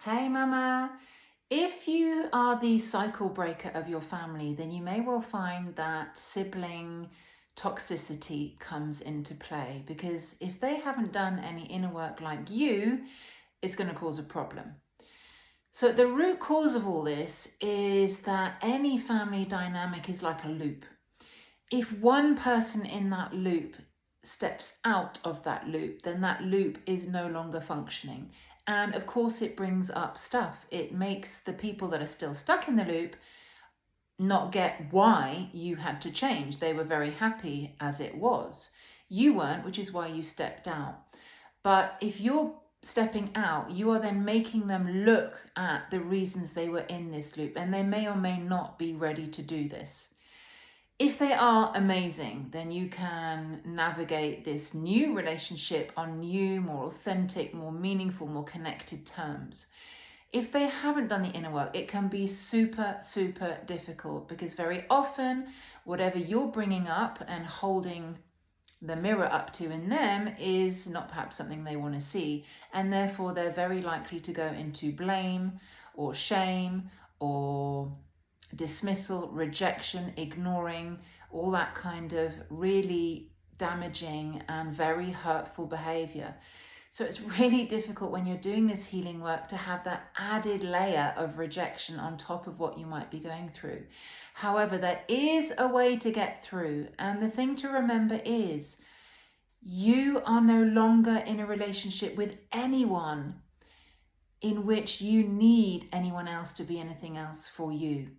Hey mama, if you are the cycle breaker of your family, then you may well find that sibling toxicity comes into play, because if they haven't done any inner work like you, it's going to cause a problem. So the root cause of all this is that any family dynamic is like a loop. If one person in that loop steps out of that loop, then that loop is no longer functioning. And of course, it brings up stuff. It makes the people that are still stuck in the loop not get why you had to change. They were very happy as it was. You weren't, which is why you stepped out. But if you're stepping out, you are then making them look at the reasons they were in this loop, and they may or may not be ready to do this. If they are amazing, then you can navigate this new relationship on new, more authentic, more meaningful, more connected terms. If they haven't done the inner work, it can be super, super difficult, because very often whatever you're bringing up and holding the mirror up to in them is not perhaps something they want to see, and therefore they're very likely to go into blame or shame or dismissal, rejection, ignoring, all that kind of really damaging and very hurtful behavior. So it's really difficult when you're doing this healing work to have that added layer of rejection on top of what you might be going through. However, there is a way to get through, and the thing to remember is you are no longer in a relationship with anyone in which you need anyone else to be anything else for you.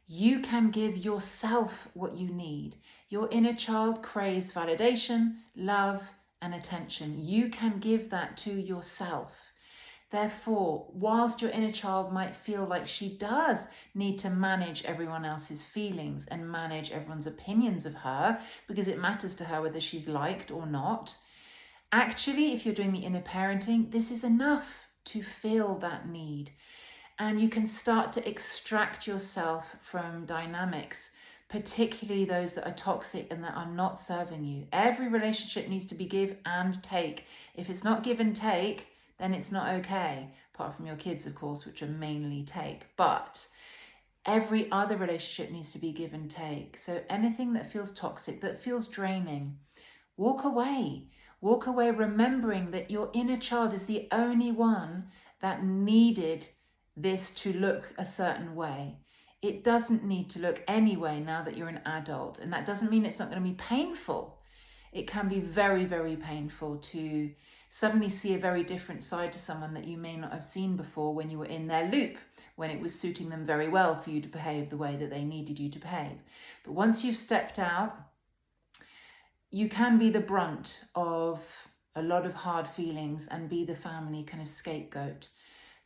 You can give yourself what you need. Your inner child craves validation, love, and attention. You can give that to yourself. Therefore, whilst your inner child might feel like she does need to manage everyone else's feelings and manage everyone's opinions of her, because it matters to her whether she's liked or not, actually, if you're doing the inner parenting, this is enough to fill that need. And you can start to extract yourself from dynamics, particularly those that are toxic and that are not serving you. Every relationship needs to be give and take. If it's not give and take, then it's not okay. Apart from your kids, of course, which are mainly take. But every other relationship needs to be give and take. So anything that feels toxic, that feels draining, walk away. Walk away remembering that your inner child is the only one that needed this to look a certain way. It doesn't need to look anyway now that you're an adult. And that doesn't mean it's not going to be painful. It can be very, very painful to suddenly see a very different side to someone that you may not have seen before when you were in their loop, when it was suiting them very well for you to behave the way that they needed you to behave. But once you've stepped out, you can be the brunt of a lot of hard feelings and be the family kind of scapegoat.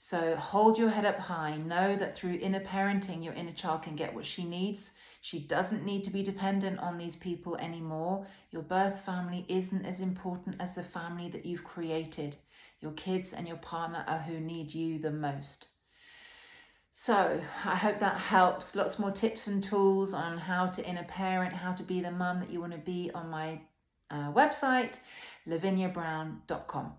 So hold your head up high. Know that through inner parenting, your inner child can get what she needs. She doesn't need to be dependent on these people anymore. Your birth family isn't as important as the family that you've created. Your kids and your partner are who need you the most. So I hope that helps. Lots more tips and tools on how to inner parent, how to be the mum that you want to be on my website, laviniabrown.com.